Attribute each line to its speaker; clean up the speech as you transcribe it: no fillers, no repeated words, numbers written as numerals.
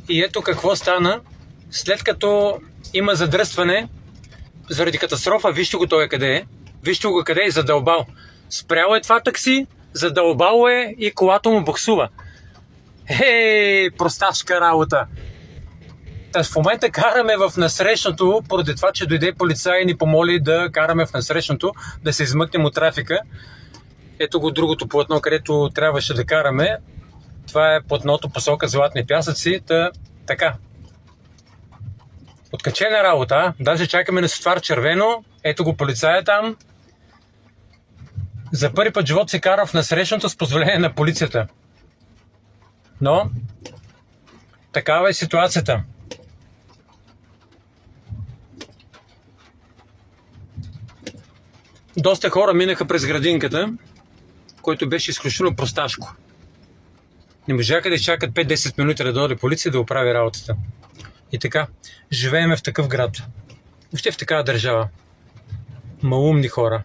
Speaker 1: И ето какво стана. След като има задръстване заради катастрофа, вижте го той къде е. Вижте го къде е задълбал. Спряло е това такси, задълбало е и колата му буксува. Просташка работа. Та в момента караме в насрещното, поради това, че дойде полицай и ни помоли да караме в насрещното, да се измъкнем от трафика. Ето го другото платно, където трябваше да караме. Това е платното посока Златни пясъци. Така. Откачена работа, а? Даже чакаме на светофар червено. Ето го полицая там. За първи път живот се кара в насрещното с позволение на полицията. Но такава е ситуацията. Доста хора минаха през градинката, който беше изключително просташко. Не можаха да изчакат 5-10 минути да дойде полиция да оправи работата. И така, живееме в такъв град. Въобще в такава държава. Малумни хора.